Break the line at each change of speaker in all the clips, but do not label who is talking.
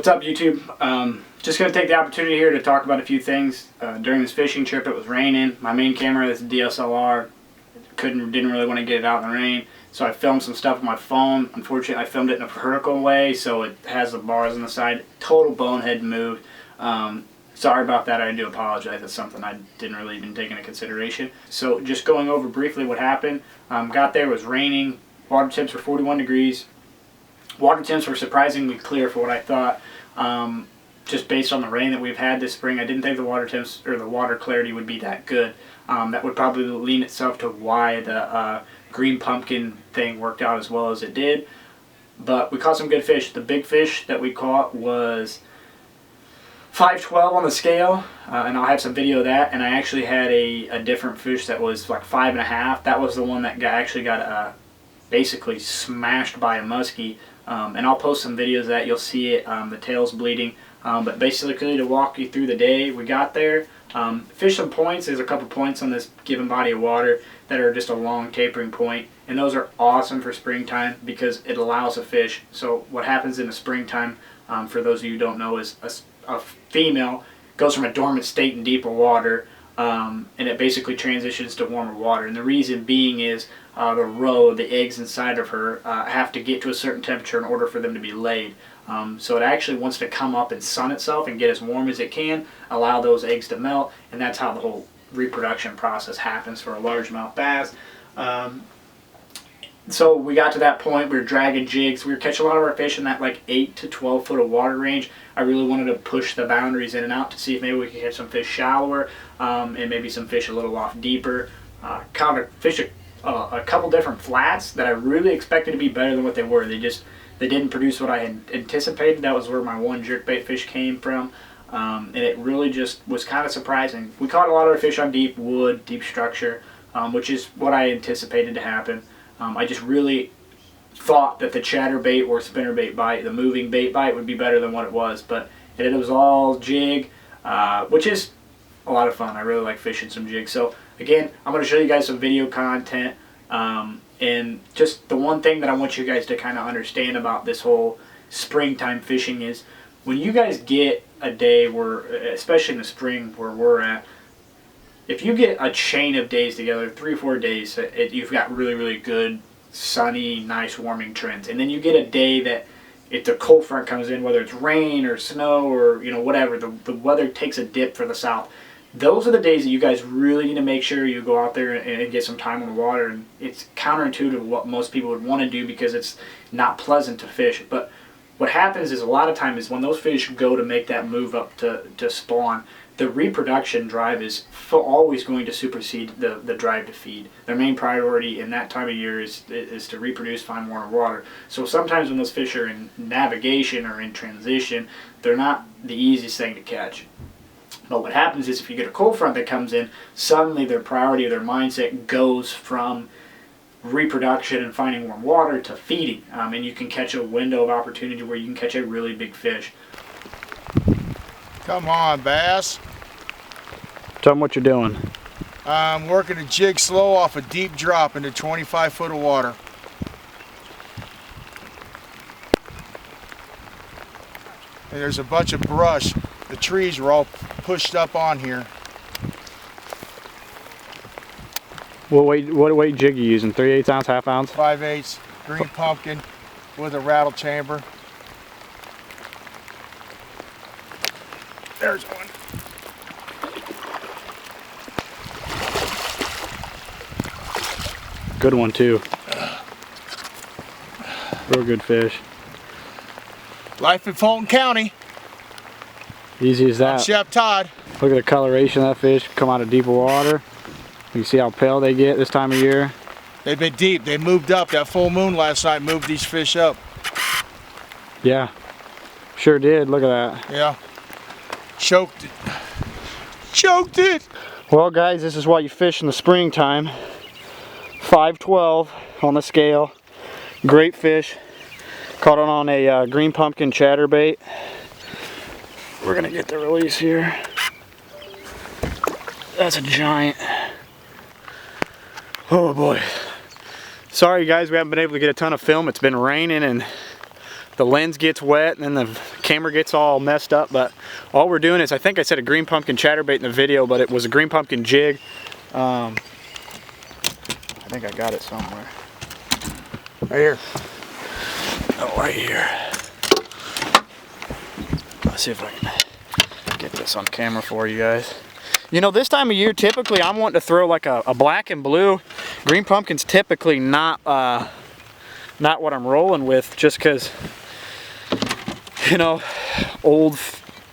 What's up, YouTube? Just going to take the opportunity here to talk about a few things. During this fishing trip, it was raining. My main camera, this DSLR, didn't really want to get it out in the rain, so I filmed some stuff on my phone. Unfortunately, I filmed it in a vertical way, so it has the bars on the side. Total bonehead move. Sorry about that. I do apologize. That's something I didn't really even take into consideration. So just going over briefly what happened. Got there, it was raining. Water temps were 41 degrees. Water temps were surprisingly clear for what I thought. Just based on the rain that we've had this spring, I didn't think the water temps or the water clarity would be that good. That would probably lean itself to why the green pumpkin thing worked out as well as it did. But we caught some good fish. The big fish that we caught was 512 on the scale, and I'll have some video of that. And I actually had a different fish that was like 5.5. That was the one that actually got basically smashed by a muskie. And I'll post some videos of that. You'll see it. The tail's bleeding. But basically, to walk you through the day, we got there. Fished some points. There's a couple points on this given body of water that are just a long tapering point, and those are awesome for springtime because it allows a fish. So what happens in the springtime, for those of you who don't know, is a female goes from a dormant state in deeper water, and it basically transitions to warmer water. And the reason being is the roe, the eggs inside of her, have to get to a certain temperature in order for them to be laid. So it actually wants to come up and sun itself and get as warm as it can, allow those eggs to melt, and that's how the whole reproduction process happens for a largemouth bass. So we got to that point, we were dragging jigs, we were catching a lot of our fish in that like 8 to 12 foot of water range. I really wanted to push the boundaries in and out to see if maybe we could catch some fish shallower, and maybe some fish a little off deeper. Caught a fish a couple different flats that I really expected to be better than what they were. They didn't produce what I had anticipated. That was where my one jerkbait fish came from, and it really just was kind of surprising. We caught a lot of our fish on deep wood, deep structure, which is what I anticipated to happen. I just really thought that the chatterbait or spinnerbait bite, the moving bait bite, would be better than what it was, but it was all jig, which is a lot of fun. I really like fishing some jigs. So again, I'm going to show you guys some video content. And just the one thing that I want you guys to kind of understand about this whole springtime fishing is when you guys get a day where, especially in the spring where we're at, if you get a chain of days together, 3 or 4 days, you've got really, really good, sunny, nice warming trends. And then you get a day that if the cold front comes in, whether it's rain or snow or whatever, the weather takes a dip for the south. Those are the days that you guys really need to make sure you go out there and get some time on the water. And it's counterintuitive to what most people would want to do because it's not pleasant to fish. But what happens is a lot of times is when those fish go to make that move up to spawn, the reproduction drive is always going to supersede the drive to feed. Their main priority in that time of year is to reproduce, find warmer water. So sometimes when those fish are in navigation or in transition, they're not the easiest thing to catch. But what happens is if you get a cold front that comes in, suddenly their priority or their mindset goes from reproduction and finding warm water to feeding. And you can catch a window of opportunity where you can catch a really big fish.
Come on, bass.
Tell them what you're doing.
I'm working a jig slow off a deep drop into 25 foot of water. And there's a bunch of brush. The trees were all pushed up on here.
What weight jig are you using? 3/8 ounce, half ounce?
5/8 green pumpkin with a rattle chamber. There's one.
Good one too. Real good fish.
Life in Fulton County.
Easy as that.
I'm Shep Todd.
Look at the coloration of that fish come out of deeper water. You see how pale they get this time of year?
They've been deep. They moved up. That full moon last night moved these fish up.
Yeah, sure did. Look at that.
Yeah. Choked it. Choked it.
Well guys, this is why you fish in the springtime. 512 on the scale. Great fish. Caught it on a green pumpkin chatterbait. We're gonna get the release here. That's a giant. Oh boy. Sorry guys, we haven't been able to get a ton of film. It's been raining and
the lens gets wet and then the camera gets all messed up. But all we're doing is, I think I said a green pumpkin chatterbait in the video, but it was a green pumpkin jig. I think I got it somewhere.
Right here.
Oh, right here. Let's see if I can get this on camera for you guys. You know, this time of year, typically I'm wanting to throw like a black and blue. Green pumpkin's typically not what I'm rolling with, just because, you know, old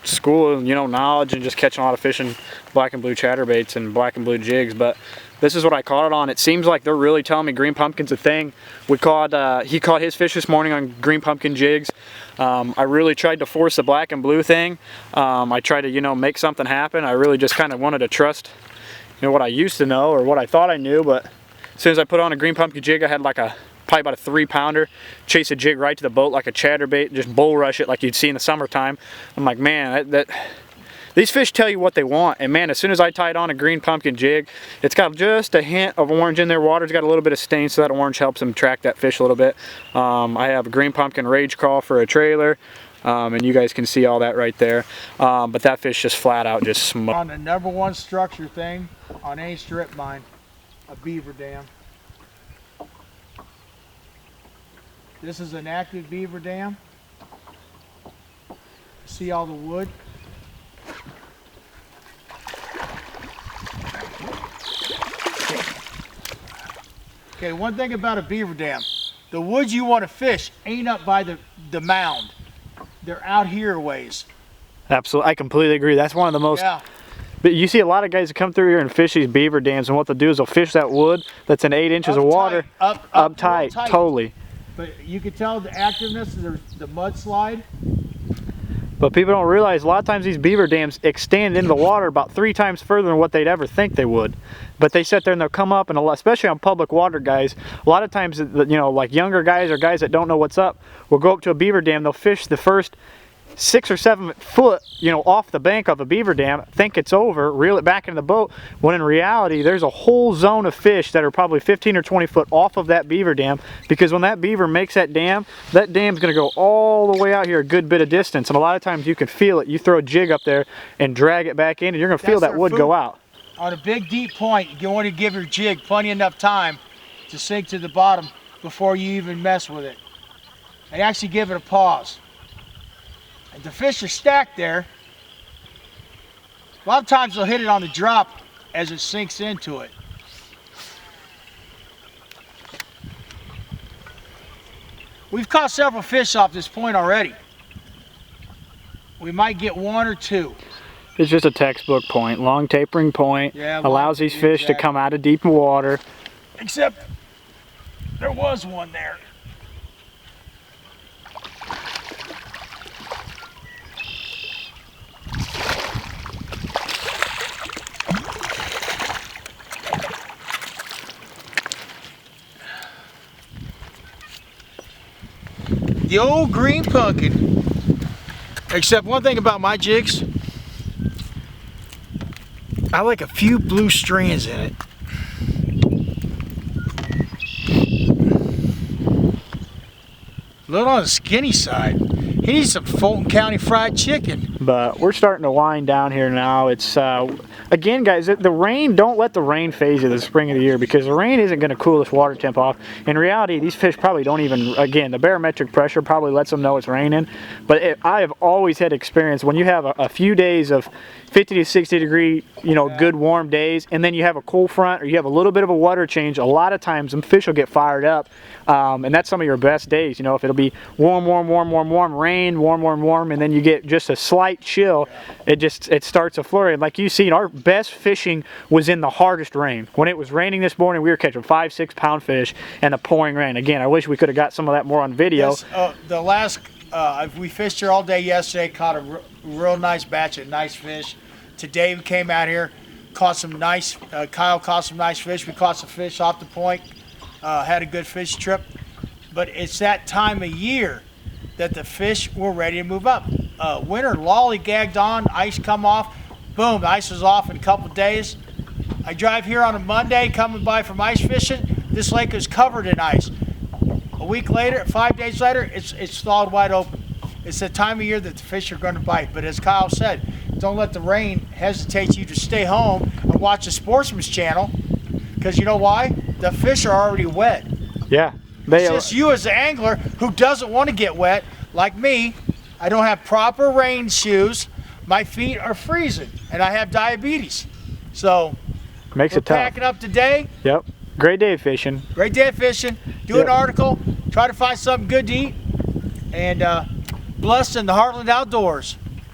school, you know, knowledge and just catching a lot of fish in black and blue chatterbaits and black and blue jigs. But this is what I caught it on. It seems like they're really telling me green pumpkin's a thing. He caught his fish this morning on green pumpkin jigs. I really tried to force the black and blue thing. I tried to, you know, make something happen. I really just kind of wanted to trust, you know, what I used to know or what I thought I knew. But as soon as I put on a green pumpkin jig, I had like probably about a 3-pounder, chase a jig right to the boat like a chatterbait, just bull rush it like you'd see in the summertime. I'm like, man, these fish tell you what they want. And man, as soon as I tied on a green pumpkin jig, it's got just a hint of orange in there. Water's got a little bit of stain, so that orange helps them track that fish a little bit. I have a green pumpkin rage crawl for a trailer, and you guys can see all that right there. But that fish just flat out just smoked.
On the #1 structure thing on any strip mine, a beaver dam. This is an active beaver dam. See all the wood? Okay, one thing about a beaver dam, the woods you want to fish ain't up by the mound. They're out here a ways.
Absolutely, I completely agree. That's one of the most...
Yeah.
But you see a lot of guys that come through here and fish these beaver dams, and what they'll do is they'll fish that wood that's in 8 inches of water. Up tight, totally.
But you can tell the activeness of the mudslide.
But people don't realize a lot of times these beaver dams extend into the water about 3 times further than what they'd ever think they would. But they sit there and they'll come up, and especially on public water, guys, a lot of times, you know, like younger guys or guys that don't know what's up will go up to a beaver dam, they'll fish the first 6 or 7 foot, you know, off the bank of a beaver dam, think it's over, reel it back into the boat, when in reality there's a whole zone of fish that are probably 15 or 20 foot off of that beaver dam, because when that beaver makes that dam's going to go all the way out here a good bit of distance, and a lot of times you can feel it. You throw a jig up there and drag it back in, and you're going to feel that wood go out.
On a big deep point, you want to give your jig plenty enough time to sink to the bottom before you even mess with it, and actually give it a pause. If the fish are stacked there, a lot of times they'll hit it on the drop as it sinks into it. We've caught several fish off this point already. We might get 1 or 2.
It's just a textbook point, long tapering point, allows these fish to come out of deep water.
Except there was one there. The old green pumpkin, except one thing about my jigs, I like a few blue strands in it. A little on the skinny side. He needs some Fulton County fried chicken.
But we're starting to wind down here now. It's again, guys, the rain, don't let the rain phase you the spring of the year, because the rain isn't going to cool this water temp off. In reality, these fish probably don't even, again, the barometric pressure probably lets them know it's raining. But I have always had experience when you have a few days of 50 to 60 degree, you know, good warm days, and then you have a cool front or you have a little bit of a weather change, a lot of times them fish will get fired up, and that's some of your best days. You know, if it'll be warm, rain, warm, and then you get just a slight chill, it starts a flurry. And like you see, our best fishing was in the hardest rain. When it was raining this morning, we were catching 5-6 pound fish in the pouring rain. Again, I wish we could have got some of that more on video.
Yes, the last we fished here all day yesterday, caught a real nice batch of nice fish. Today we came out here, caught some nice, Kyle caught some nice fish. We caught some fish off the point, had a good fish trip. But it's that time of year that the fish were ready to move up. Winter lollygagged on, ice come off, boom, the ice was off in a couple days. I drive here on a Monday coming by from ice fishing. This lake is covered in ice. A week later, 5 days later, it's thawed wide open. It's the time of year that the fish are going to bite. But as Kyle said, don't let the rain hesitate you to stay home and watch the Sportsman's Channel, because you know why? The fish are already wet.
Yeah.
It's just you as an angler who doesn't want to get wet, like me. I don't have proper rain shoes. My feet are freezing, and I have diabetes. So
Makes
we're
it tough.
packing up today.
Yep. Great day fishing.
Great day of fishing. Do
Yep.
an article. Try to find something good to eat. And blessed in the Heartland Outdoors.